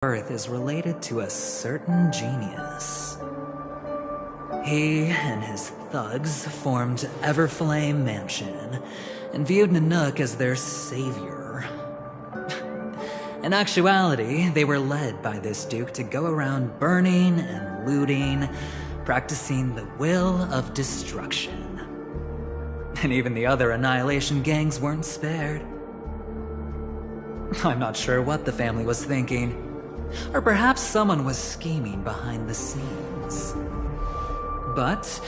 birth is related to a certain genius. He and his thugs formed Everflame Mansion and viewed Nanook as their savior. In actuality, they were led by this duke to go around burning and looting, practicing the will of destruction. And even the other Annihilation gangs weren't spared. I'm not sure what the family was thinking, or perhaps someone was scheming behind the scenes. But,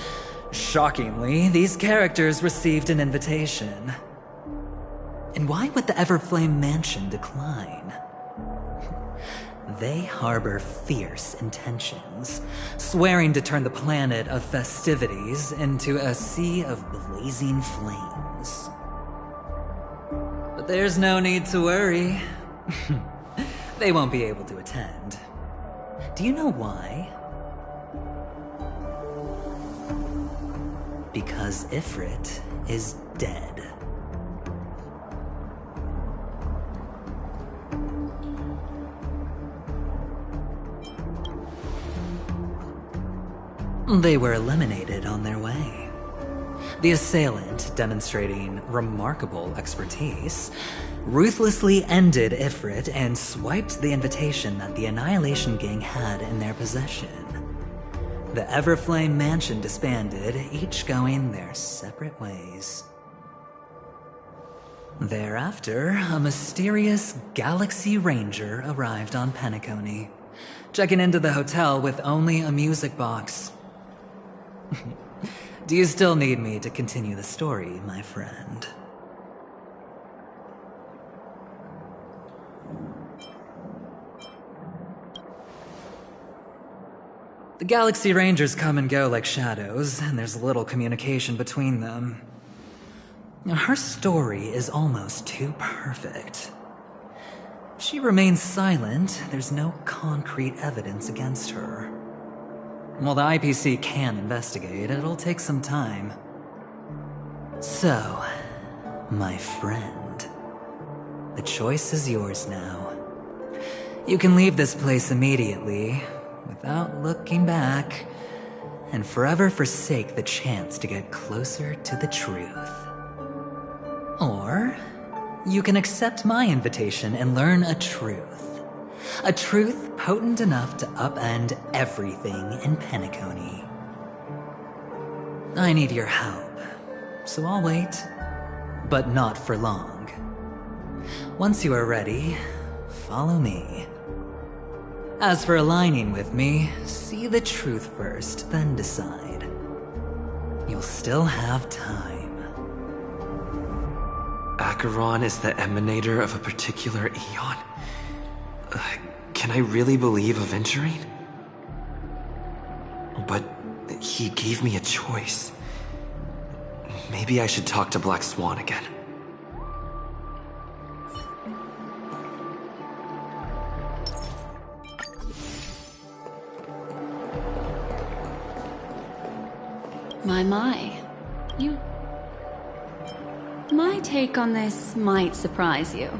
shockingly, these characters received an invitation. And why would the Everflame Mansion decline? They harbor fierce intentions, swearing to turn the planet of festivities into a sea of blazing flames. But there's no need to worry. They won't be able to attend. Do you know why? Because Ifrit is dead. They were eliminated on their way. The assailant, demonstrating remarkable expertise, ruthlessly ended Ifrit and swiped the invitation that the Annihilation Gang had in their possession. The Everflame Mansion disbanded, each going their separate ways. Thereafter, a mysterious Galaxy Ranger arrived on Penacony, checking into the hotel with only a music box. Do you still need me to continue the story, my friend? The Galaxy Rangers come and go like shadows, and there's little communication between them. Her story is almost too perfect. If she remains silent, there's no concrete evidence against her. While the IPC can investigate, it'll take some time. So, my friend, the choice is yours now. You can leave this place immediately, without looking back, and forever forsake the chance to get closer to the truth. Or, you can accept my invitation and learn a truth. A truth potent enough to upend everything in Penacony. I need your help, so I'll wait, but not for long. Once you are ready, follow me. As for aligning with me, see the truth first, then decide. You'll still have time. Acheron is the emanator of a particular eon? Can I really believe Aventurine? But he gave me a choice. Maybe I should talk to Black Swan again. My. My take on this might surprise you.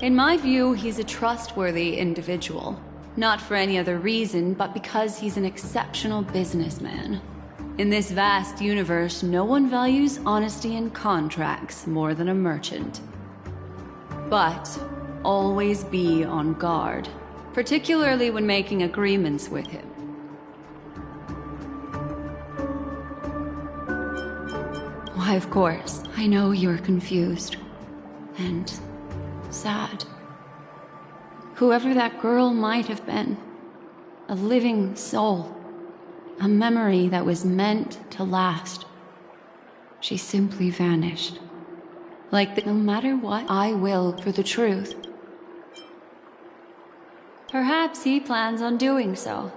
In my view, he's a trustworthy individual. Not for any other reason, but because he's an exceptional businessman. In this vast universe, no one values honesty in contracts more than a merchant. But always be on guard, particularly when making agreements with him. Why, of course, I know you're confused. And sad. Whoever that girl might have been, a living soul, a memory that was meant to last. She simply vanished. Like that no matter what, I will for the truth. Perhaps he plans on doing so,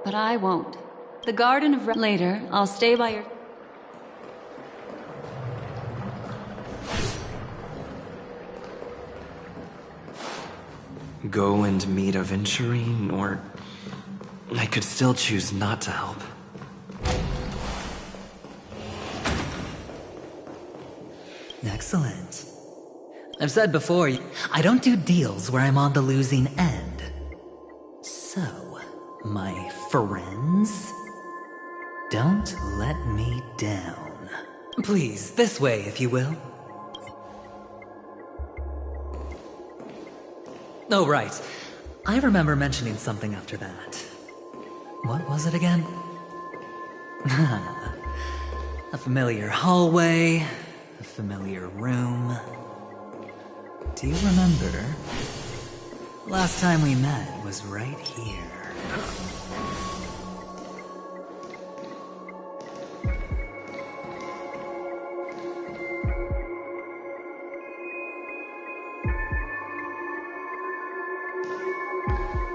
but I won't. The Garden of Later, I'll stay by your... Go and meet Aventurine, or I could still choose not to help. Excellent. I've said before, I don't do deals where I'm on the losing end. So, my friends, don't let me down. Please, this way, if you will. Oh, right. I remember mentioning something after that. What was it again? A familiar hallway, a familiar room. Do you remember? Last time we met was right here.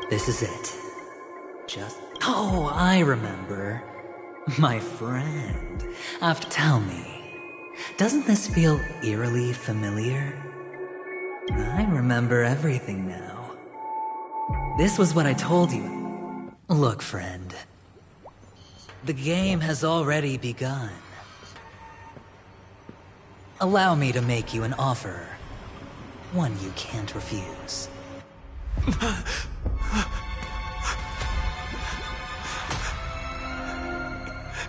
This is it. Oh, I remember. My friend. Tell me, doesn't this feel eerily familiar? I remember everything now. This was what I told you. Look, friend. The game has already begun. Allow me to make you an offer. One you can't refuse.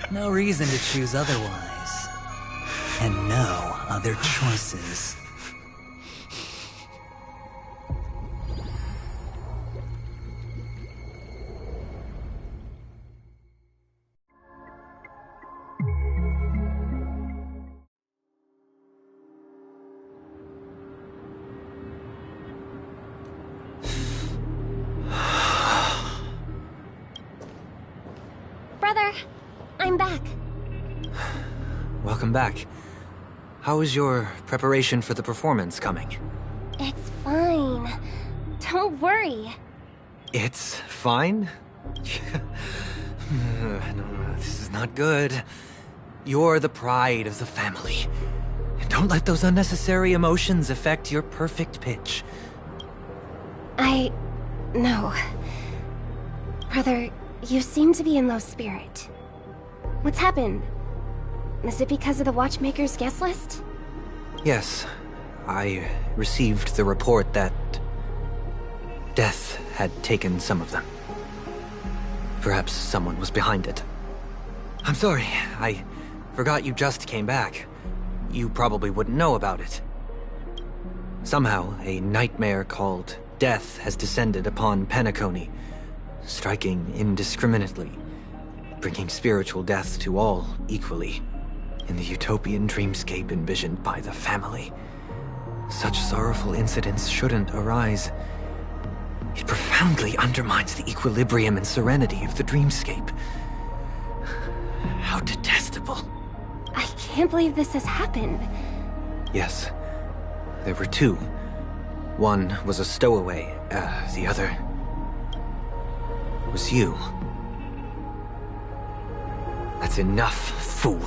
No reason to choose otherwise. And no other choices. Brother, I'm back. Welcome back. How is your preparation for the performance coming? It's fine. Don't worry. It's fine? No, this is not good. You're the pride of the family. Don't let those unnecessary emotions affect your perfect pitch. No. Brother, you seem to be in low spirit. What's happened? Is it because of the Watchmaker's guest list? Yes. I received the report that death had taken some of them. Perhaps someone was behind it. I'm sorry, I forgot you just came back. You probably wouldn't know about it. Somehow, a nightmare called death has descended upon Penacony, striking indiscriminately, bringing spiritual death to all equally, in the utopian dreamscape envisioned by the family. Such sorrowful incidents shouldn't arise. It profoundly undermines the equilibrium and serenity of the dreamscape. How detestable. I can't believe this has happened. Yes, there were two. One was a stowaway, the other was you. That's enough, fool.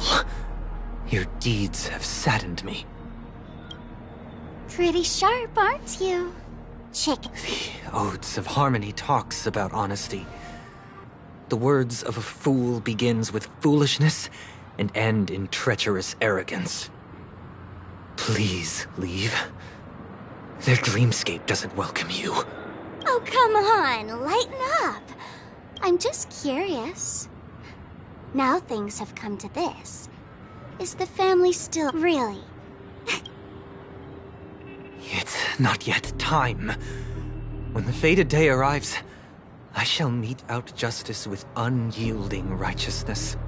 Your deeds have saddened me. Pretty sharp, aren't you? Chicken. The Odes of Harmony talks about honesty. The words of a fool begins with foolishness and end in treacherous arrogance. Please leave. Their dreamscape doesn't welcome you. Oh, come on, lighten up. I'm just curious. Now things have come to this. Is the family still really? It's not yet time. When the fated day arrives, I shall mete out justice with unyielding righteousness.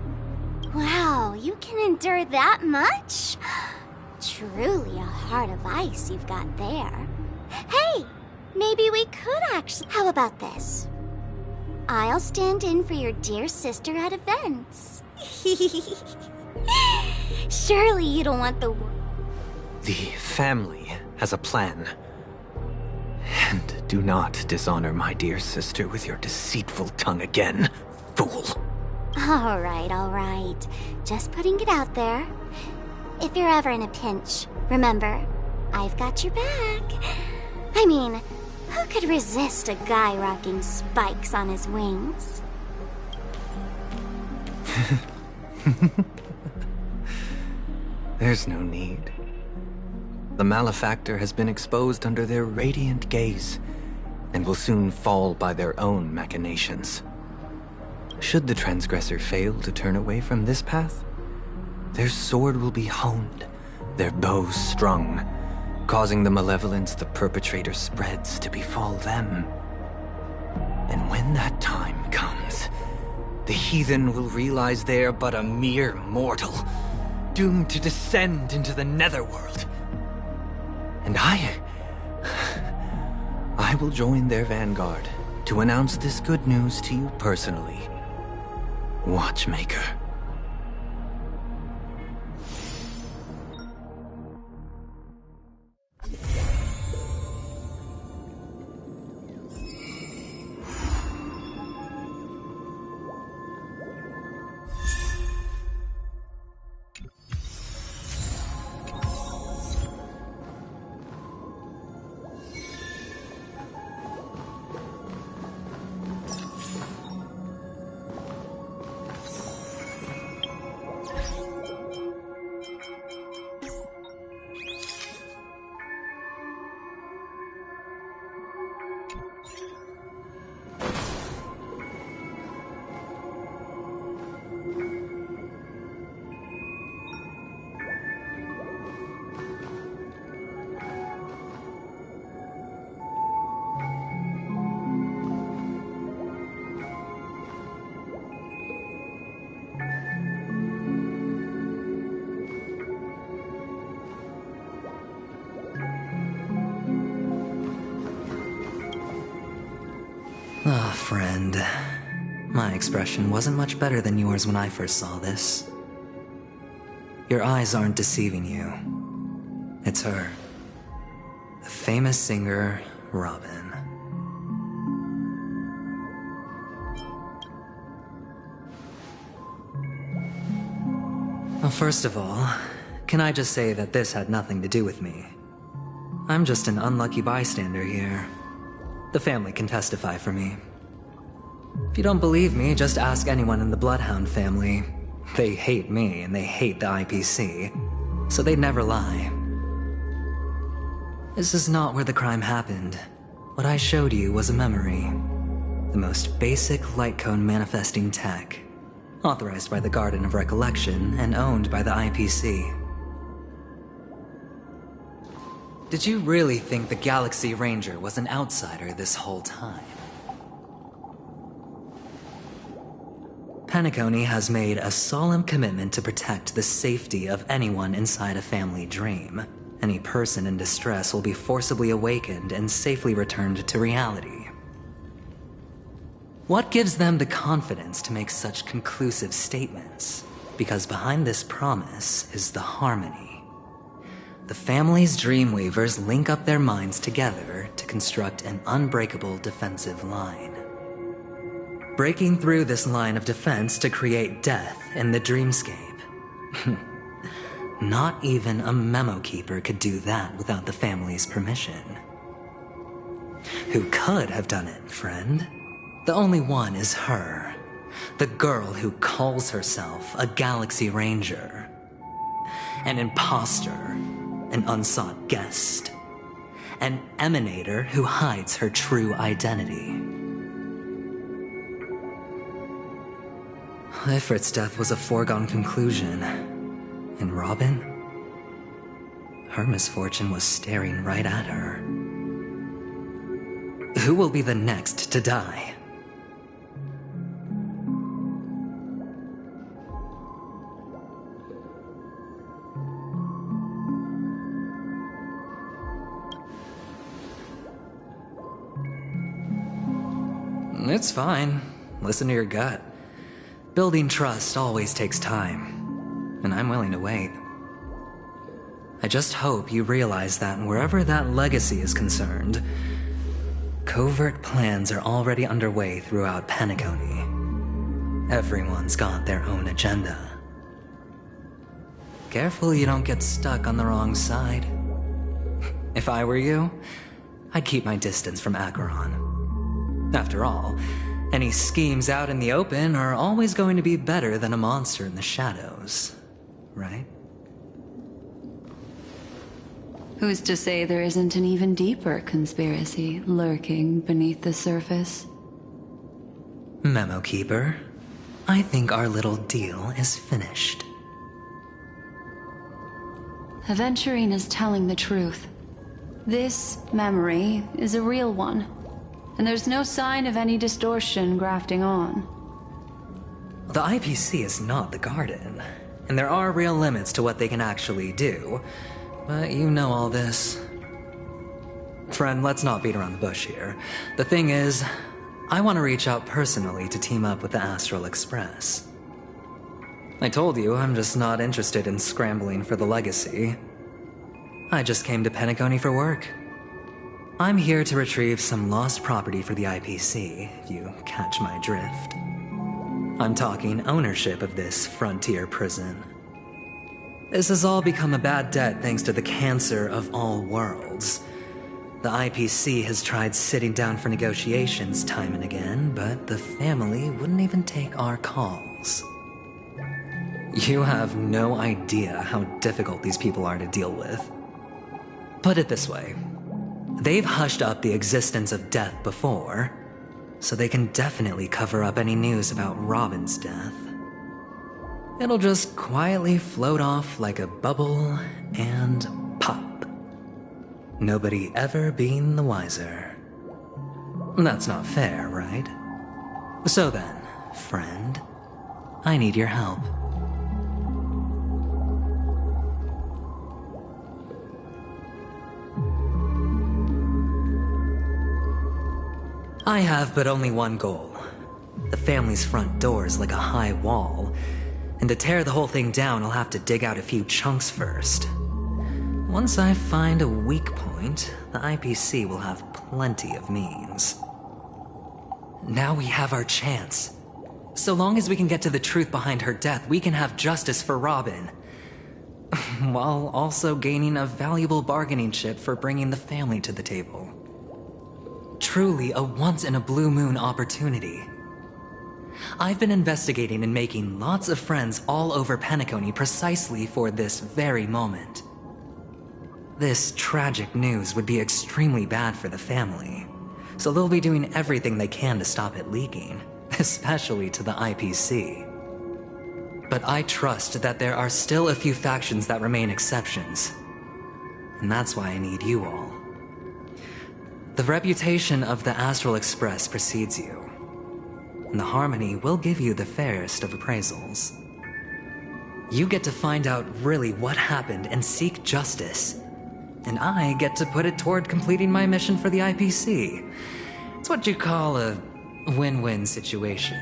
Wow, you can endure that much? Truly a heart of ice you've got there. Hey, maybe we could actually... How about this? I'll stand in for your dear sister at events. Surely you don't want the... The family has a plan. And do not dishonor my dear sister with your deceitful tongue again, fool. All right. Just putting it out there. If you're ever in a pinch, remember, I've got your back. I mean, who could resist a guy rocking spikes on his wings? There's no need. The malefactor has been exposed under their radiant gaze, and will soon fall by their own machinations. Should the transgressor fail to turn away from this path, their sword will be honed, their bow strung, causing the malevolence the perpetrator spreads to befall them. And when that time comes, the heathen will realize they are but a mere mortal, doomed to descend into the netherworld. And I will join their vanguard to announce this good news to you personally, Watchmaker. Ah, friend. My expression wasn't much better than yours when I first saw this. Your eyes aren't deceiving you. It's her. The famous singer, Robin. Well, first of all, can I just say that this had nothing to do with me? I'm just an unlucky bystander here. The family can testify for me. If you don't believe me, just ask anyone in the Bloodhound family. They hate me and they hate the IPC, so they'd never lie. This is not where the crime happened. What I showed you was a memory. The most basic light cone manifesting tech, authorized by the Garden of Recollection and owned by the IPC. Did you really think the Galaxy Ranger was an outsider this whole time? Penacony has made a solemn commitment to protect the safety of anyone inside a family dream. Any person in distress will be forcibly awakened and safely returned to reality. What gives them the confidence to make such conclusive statements? Because behind this promise is the harmony. The family's Dreamweavers link up their minds together to construct an unbreakable defensive line. Breaking through this line of defense to create death in the dreamscape. Not even a memo keeper could do that without the family's permission. Who could have done it, friend? The only one is her. The girl who calls herself a Galaxy Ranger. An imposter. An unsought guest. An emanator who hides her true identity. Ifrit's death was a foregone conclusion. And Robin? Her misfortune was staring right at her. Who will be the next to die? It's fine. Listen to your gut. Building trust always takes time, and I'm willing to wait. I just hope you realize that wherever that legacy is concerned, covert plans are already underway throughout Penacony. Everyone's got their own agenda. Careful you don't get stuck on the wrong side. If I were you, I'd keep my distance from Acheron. After all, any schemes out in the open are always going to be better than a monster in the shadows, right? Who's to say there isn't an even deeper conspiracy lurking beneath the surface? Memo Keeper, I think our little deal is finished. Aventurine is telling the truth. This memory is a real one, and there's no sign of any distortion grafting on. The IPC is not the Garden, and there are real limits to what they can actually do, but you know all this. Friend, let's not beat around the bush here. The thing is, I want to reach out personally to team up with the Astral Express. I told you I'm just not interested in scrambling for the legacy. I just came to Penacony for work. I'm here to retrieve some lost property for the IPC, if you catch my drift. I'm talking ownership of this frontier prison. This has all become a bad debt thanks to the cancer of all worlds. The IPC has tried sitting down for negotiations time and again, but the family wouldn't even take our calls. You have no idea how difficult these people are to deal with. Put it this way. They've hushed up the existence of death before, so they can definitely cover up any news about Robin's death. It'll just quietly float off like a bubble and pop. Nobody ever being the wiser. That's not fair, right? So then, friend, I need your help. I have but only one goal. The family's front door is like a high wall, and to tear the whole thing down, I'll have to dig out a few chunks first. Once I find a weak point, the IPC will have plenty of means. Now we have our chance. So long as we can get to the truth behind her death, we can have justice for Robin. While also gaining a valuable bargaining chip for bringing the family to the table. Truly a once-in-a-blue-moon opportunity. I've been investigating and making lots of friends all over Penacony precisely for this very moment. This tragic news would be extremely bad for the family, so they'll be doing everything they can to stop it leaking, especially to the IPC. But I trust that there are still a few factions that remain exceptions, and that's why I need you all. The reputation of the Astral Express precedes you, and the Harmony will give you the fairest of appraisals. You get to find out really what happened and seek justice, and I get to put it toward completing my mission for the IPC. It's what you call a win-win situation.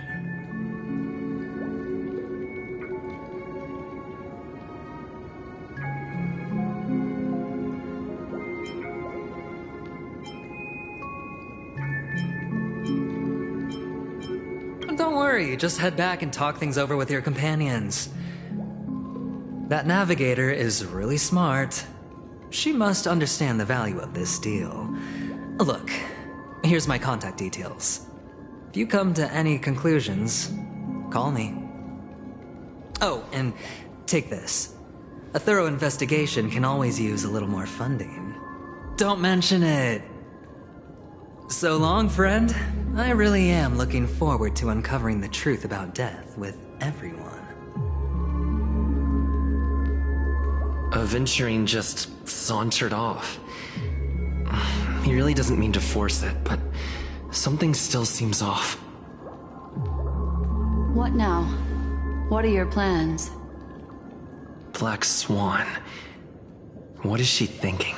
Don't worry, just head back and talk things over with your companions. That navigator is really smart. She must understand the value of this deal. Look, here's my contact details. If you come to any conclusions, call me. Oh, and take this. A thorough investigation can always use a little more funding. Don't mention it. So long, friend. I really am looking forward to uncovering the truth about death with everyone. Aventurine just sauntered off. He really doesn't mean to force it, but something still seems off. What now? What are your plans? Black Swan. What is she thinking?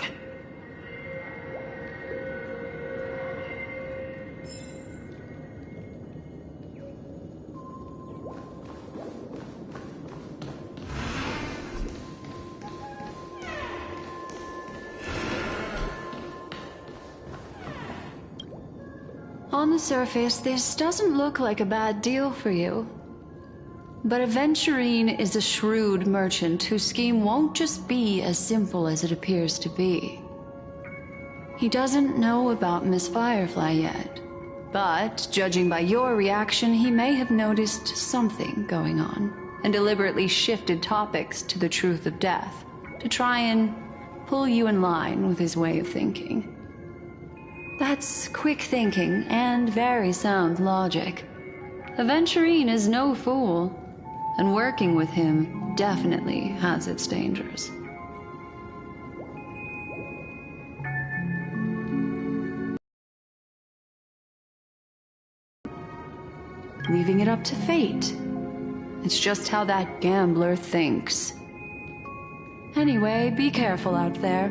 On the surface, this doesn't look like a bad deal for you. But Aventurine is a shrewd merchant whose scheme won't just be as simple as it appears to be. He doesn't know about Miss Firefly yet, but judging by your reaction, he may have noticed something going on and deliberately shifted topics to the truth of death to try and pull you in line with his way of thinking. That's quick thinking and very sound logic. Aventurine is no fool, and working with him definitely has its dangers. Leaving it up to fate. It's just how that gambler thinks. Anyway, be careful out there.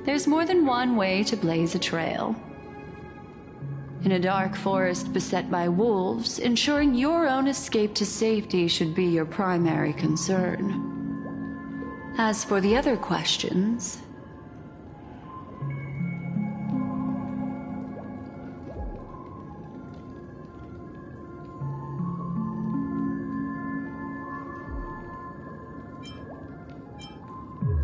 There's more than one way to blaze a trail. In a dark forest beset by wolves, ensuring your own escape to safety should be your primary concern. As for the other questions...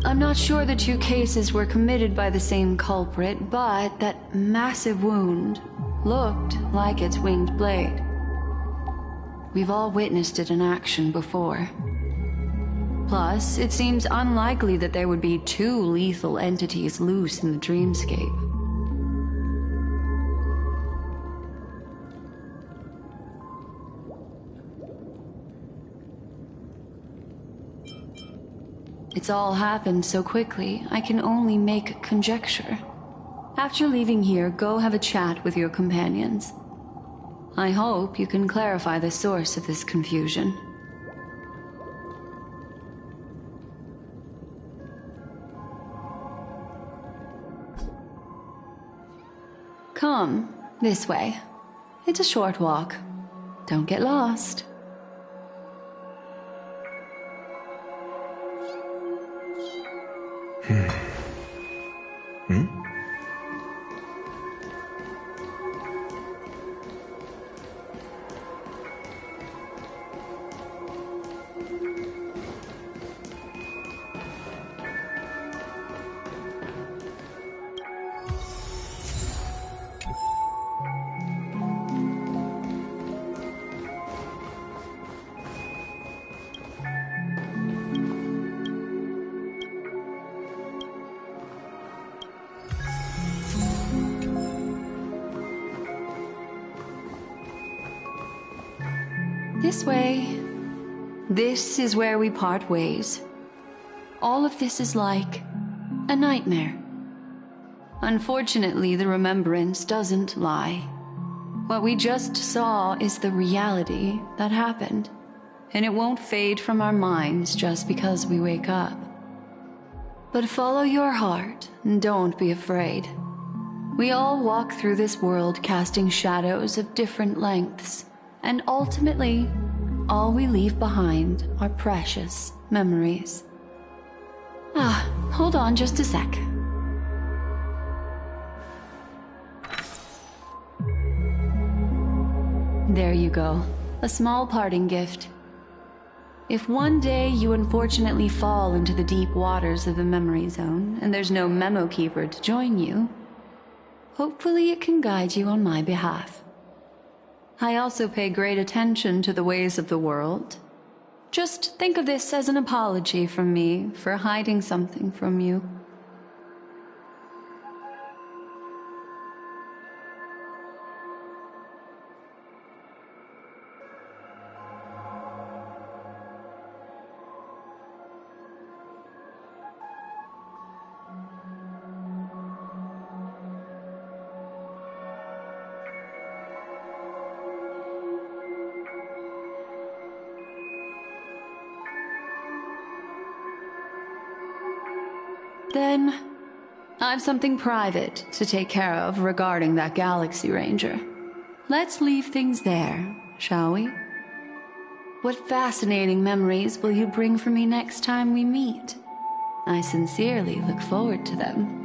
I'm not sure the two cases were committed by the same culprit, but that massive wound looked like its winged blade. We've all witnessed it in action before. Plus, it seems unlikely that there would be two lethal entities loose in the dreamscape. It's all happened so quickly, I can only make conjecture. After leaving here, go have a chat with your companions. I hope you can clarify the source of this confusion. Come, this way. It's a short walk. Don't get lost. This way. This is where we part ways. All of this is like a nightmare. Unfortunately, the remembrance doesn't lie. What we just saw is the reality that happened, and it won't fade from our minds just because we wake up. But follow your heart and don't be afraid. We all walk through this world casting shadows of different lengths, and ultimately, all we leave behind are precious memories. Hold on just a sec. There you go. A small parting gift. If one day you unfortunately fall into the deep waters of the memory zone, and there's no memo keeper to join you, hopefully it can guide you on my behalf. I also pay great attention to the ways of the world. Just think of this as an apology from me for hiding something from you. Then, I've something private to take care of regarding that Galaxy Ranger. Let's leave things there, shall we? What fascinating memories will you bring for me next time we meet? I sincerely look forward to them.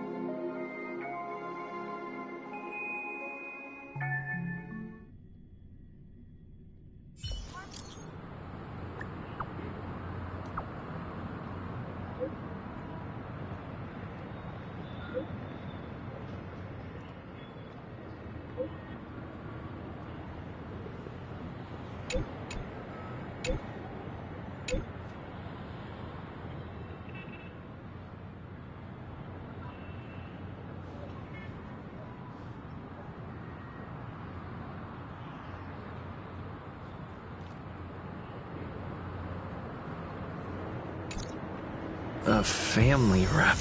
A family rep.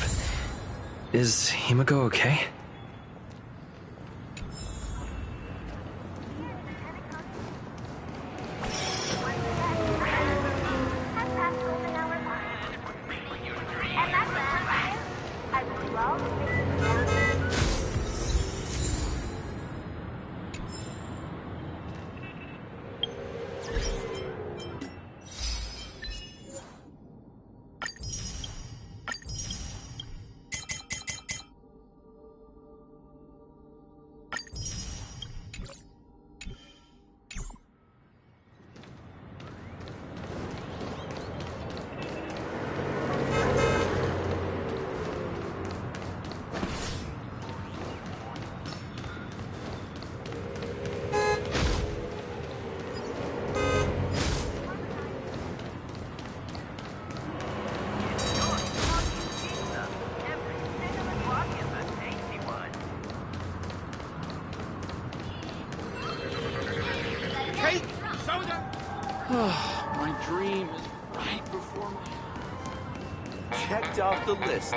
Is Himiko okay? My dream is right before me. Checked off the list.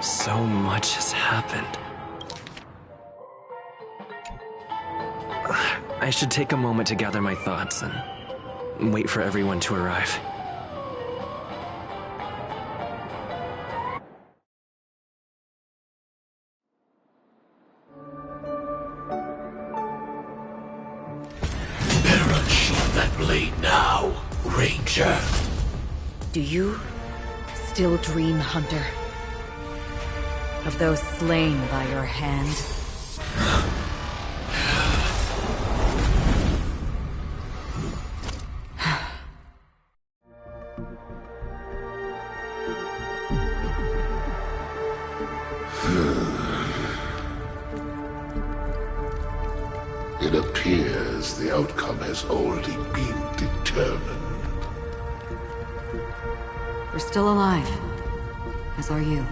So much has happened. I should take a moment to gather my thoughts and wait for everyone to arrive. Better unsheath that blade now, Ranger. Do you still dream, Hunter? Of those slain by your hand? It appears the outcome has already been determined. We're still alive. As are you.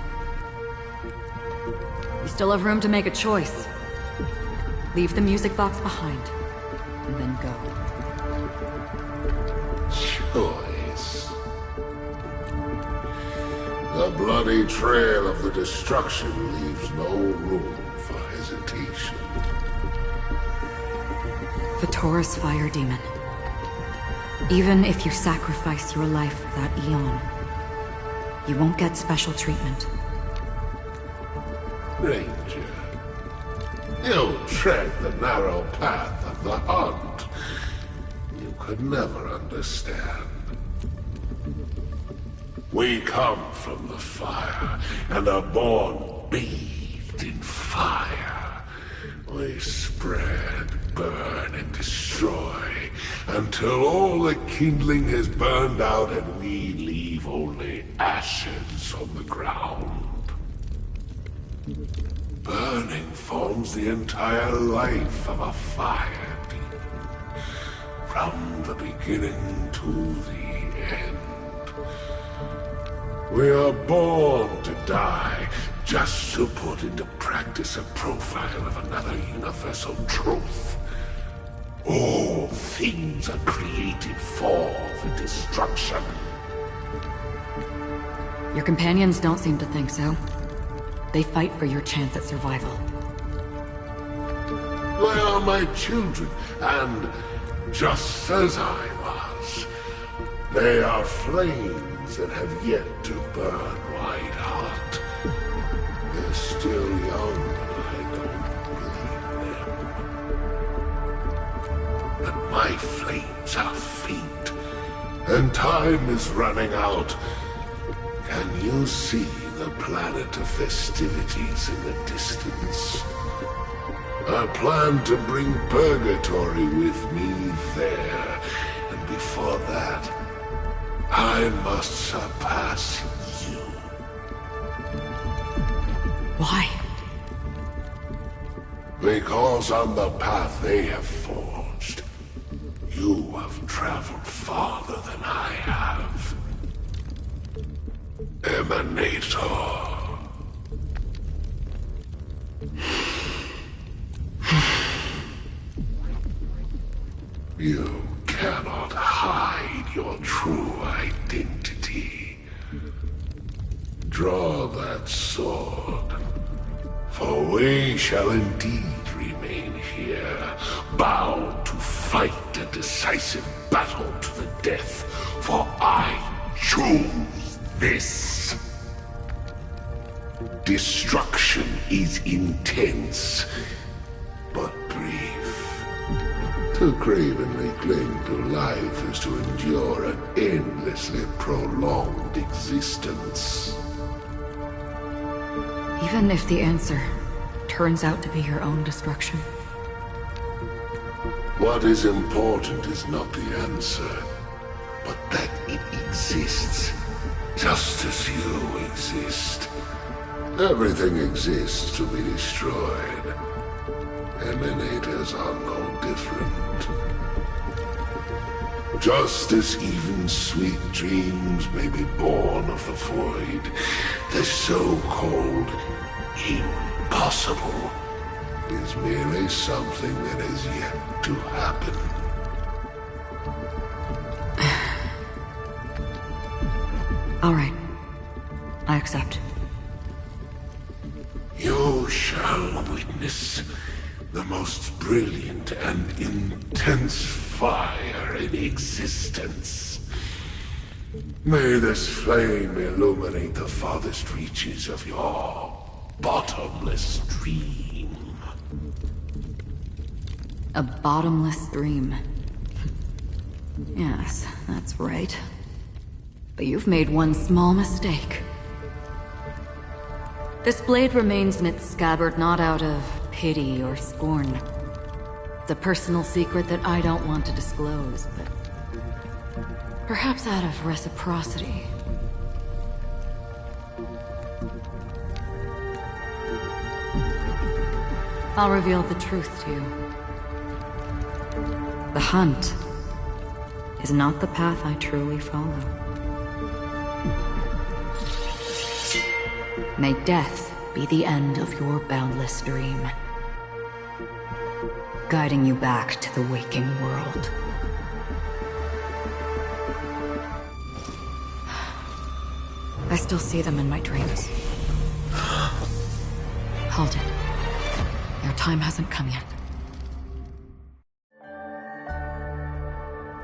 We still have room to make a choice. Leave the music box behind, and then go. Choice. The bloody trail of the destruction leaves no room for hesitation. The Taurus Fire Demon. Even if you sacrifice your life for that Eon, you won't get special treatment. Ranger, you tread the narrow path of the hunt. You could never understand. We come from the fire, and are born bathed in fire. We spread, burn, and destroy, until all the kindling has burned out and we leave only ashes on the ground. Burning forms the entire life of a fire demon, from the beginning to the end. We are born to die, just to put into practice a profile of another universal truth. All things are created for the destruction. Your companions don't seem to think so. They fight for your chance at survival. They are my children, and just as I was, they are flames that have yet to burn white hot. They're still young, and I don't believe them. But my flames are faint, and time is running out. Can you see the planet of festivities in the distance? I plan to bring Purgatory with me there, and before that, I must surpass you. Why? Because on the path they have forged, you have traveled farther than I have. Emanator. You cannot hide your true identity. draw that sword. For we shall indeed remain here, bound to fight a decisive battle to the death, for I choose this. Destruction is intense, but brief. To cravenly cling to life is to endure an endlessly prolonged existence. Even if the answer turns out to be your own destruction. What is important is not the answer, but that it exists, just as you exist. Everything exists to be destroyed. Emanators are no different. Just as even sweet dreams may be born of the void, the so-called impossible is merely something that is yet to happen. All right. I accept. You shall witness the most brilliant and intense fire in existence. May this flame illuminate the farthest reaches of your bottomless dream. A bottomless dream. Yes, that's right. But you've made one small mistake. This blade remains in its scabbard not out of pity or scorn. It's a personal secret that I don't want to disclose, but perhaps out of reciprocity. I'll reveal the truth to you. The hunt is not the path I truly follow. May death be the end of your boundless dream, guiding you back to the waking world. I still see them in my dreams. Hold it. Your time hasn't come yet.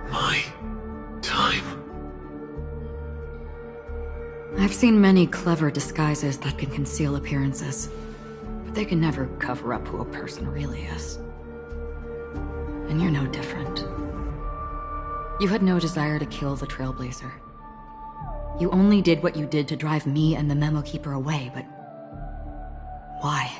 My time? I've seen many clever disguises that can conceal appearances, but they can never cover up who a person really is. And you're no different. You had no desire to kill the Trailblazer. You only did what you did to drive me and the Memo Keeper away, but why?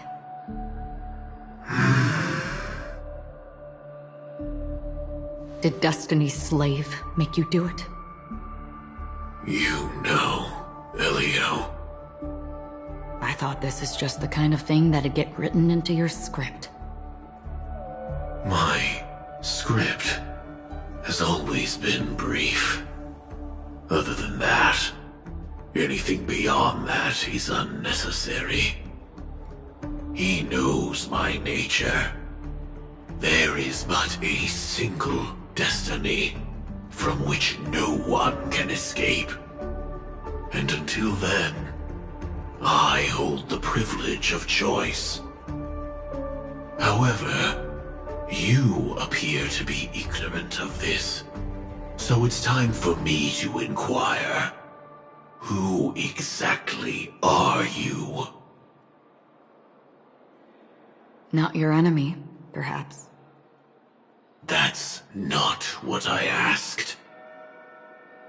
Did Destiny's slave make you do it? You know, Elio. I thought this is just the kind of thing that'd get written into your script. My script has always been brief. Other than that, anything beyond that is unnecessary. He knows my nature. There is but a single destiny from which no one can escape. And until then, I hold the privilege of choice. However, you appear to be ignorant of this, so it's time for me to inquire. Who exactly are you? Not your enemy, perhaps. That's not what I asked.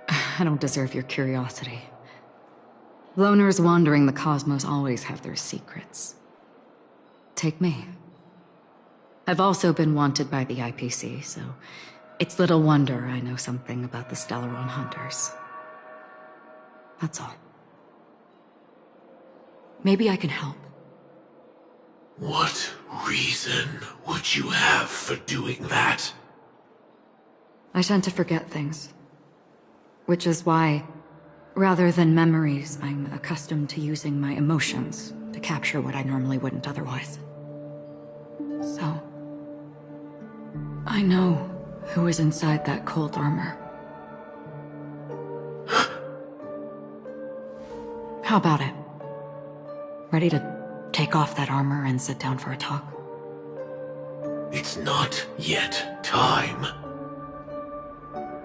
I don't deserve your curiosity. Loners wandering the cosmos always have their secrets. Take me. I've also been wanted by the IPC, so it's little wonder I know something about the Stellaron Hunters. That's all. Maybe I can help. What reason would you have for doing that? I tend to forget things. Which is why, rather than memories, I'm accustomed to using my emotions to capture what I normally wouldn't otherwise. So, I know who is inside that cold armor. How about it? Ready to take off that armor and sit down for a talk? It's not yet time.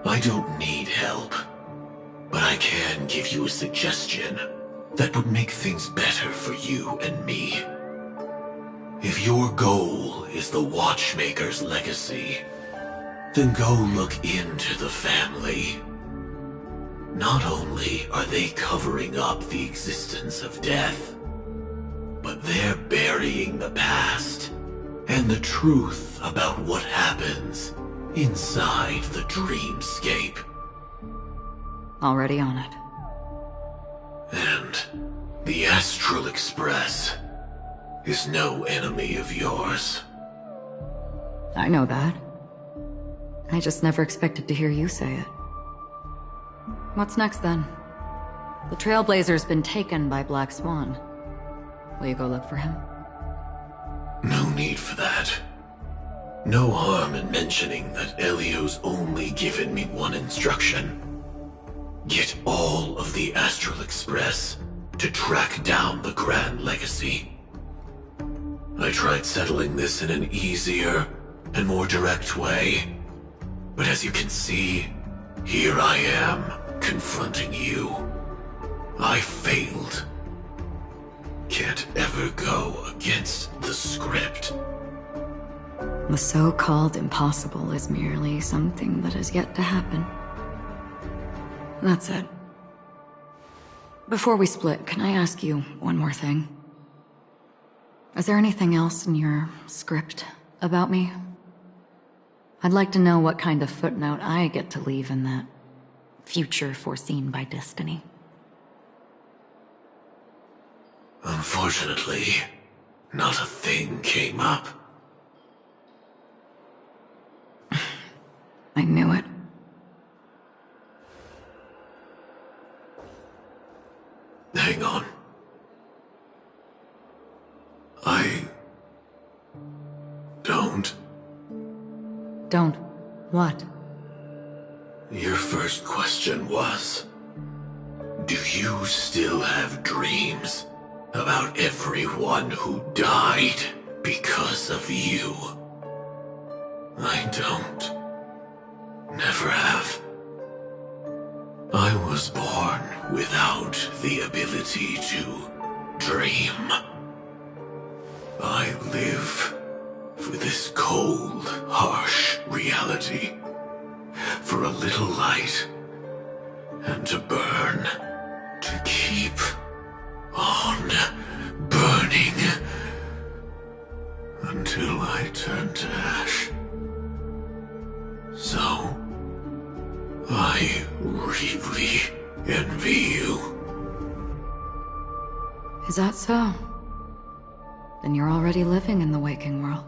I don't need help, but I can give you a suggestion that would make things better for you and me. If your goal is the Watchmaker's legacy, then go look into the family. Not only are they covering up the existence of death, but they're burying the past and the truth about what happens inside the dreamscape. Already on it. And the Astral Express is no enemy of yours. I know that. I just never expected to hear you say it. What's next then? The Trailblazer's been taken by Black Swan. Will you go look for him? No need for that. No harm in mentioning that Elio's only given me one instruction. Get all of the Astral Express to track down the Grand Legacy. I tried settling this in an easier and more direct way, but as you can see, here I am, confronting you. I failed. Can't ever go against the script. The so-called impossible is merely something that has yet to happen. That's it. Before we split, can I ask you one more thing? Is there anything else in your script about me? I'd like to know what kind of footnote I get to leave in that future foreseen by destiny. Unfortunately, not a thing came up. I knew it. Hang on. I don't. Don't. What? Your first question was, do you still have dreams about everyone who died because of you? I don't. Never have. I was born without the ability to dream. I live for this cold, harsh reality. For a little light, and to burn, to keep on burning, until I turn to ash. So, I really envy you. Is that so? Then you're already living in the waking world.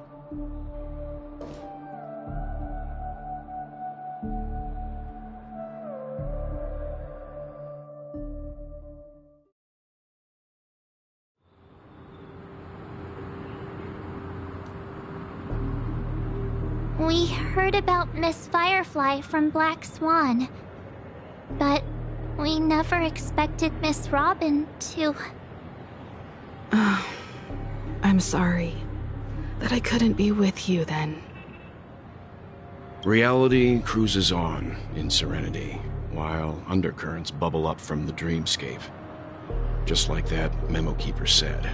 We heard about Miss Firefly from Black Swan, but we never expected Miss Robin to... I'm sorry that I couldn't be with you then. Reality cruises on in serenity, while undercurrents bubble up from the dreamscape. Just like that memo keeper said.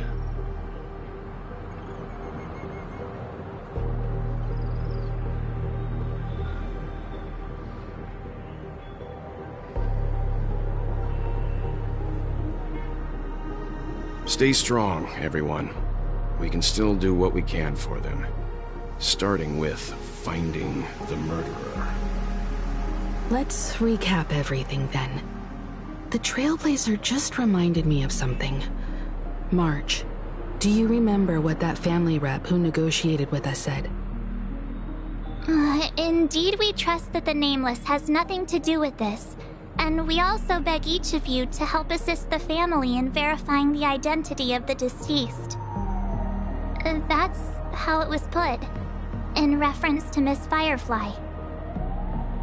Stay strong, everyone. We can still do what we can for them. Starting with finding the murderer. Let's recap everything then. The Trailblazer just reminded me of something. March, do you remember what that family rep who negotiated with us said? Indeed, we trust that the Nameless has nothing to do with this. And we also beg each of you to help assist the family in verifying the identity of the deceased. That's how it was put, in reference to Miss Firefly.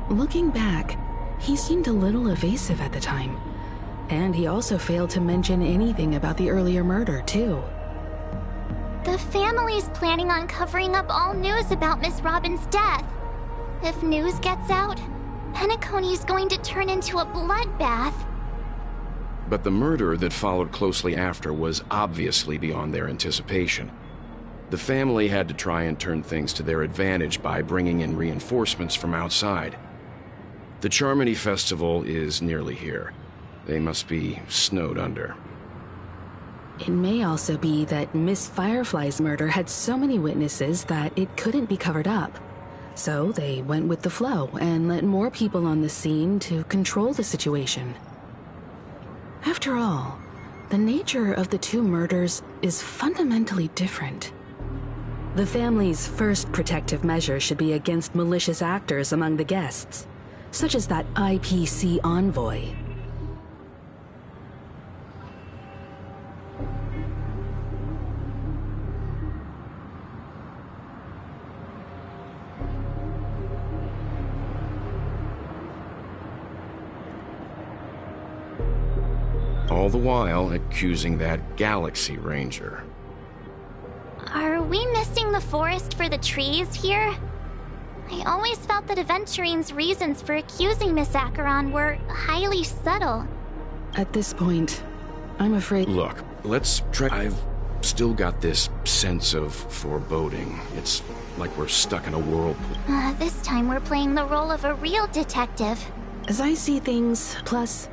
Looking back, he seemed a little evasive at the time. And he also failed to mention anything about the earlier murder, too. The family's planning on covering up all news about Miss Robin's death. If news gets out, Penacony's going to turn into a bloodbath. But the murder that followed closely after was obviously beyond their anticipation. The family had to try and turn things to their advantage by bringing in reinforcements from outside. The Charmony Festival is nearly here. They must be snowed under. It may also be that Miss Firefly's murder had so many witnesses that it couldn't be covered up. So they went with the flow and let more people on the scene to control the situation. After all, the nature of the two murders is fundamentally different. The family's first protective measure should be against malicious actors among the guests, such as that IPC envoy. All the while accusing that Galaxy Ranger. Are we missing the forest for the trees here? I always felt that Aventurine's reasons for accusing Miss Acheron were highly subtle. At this point, I'm afraid... Look, let's try... I've still got this sense of foreboding. It's like we're stuck in a whirlpool. This time we're playing the role of a real detective. As I see things, plus...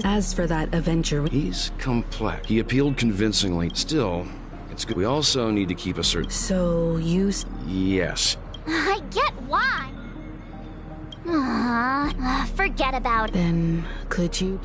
As for that Avenger... He's complex. He appealed convincingly. Still, it's good. We also need to keep a certain... So, you... Yes. I get why. Forget about it. Then, could you...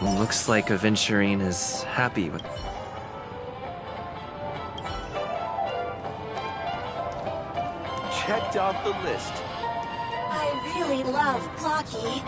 Looks like Aventurine is happy with... Checked off the list. I really love Blocky.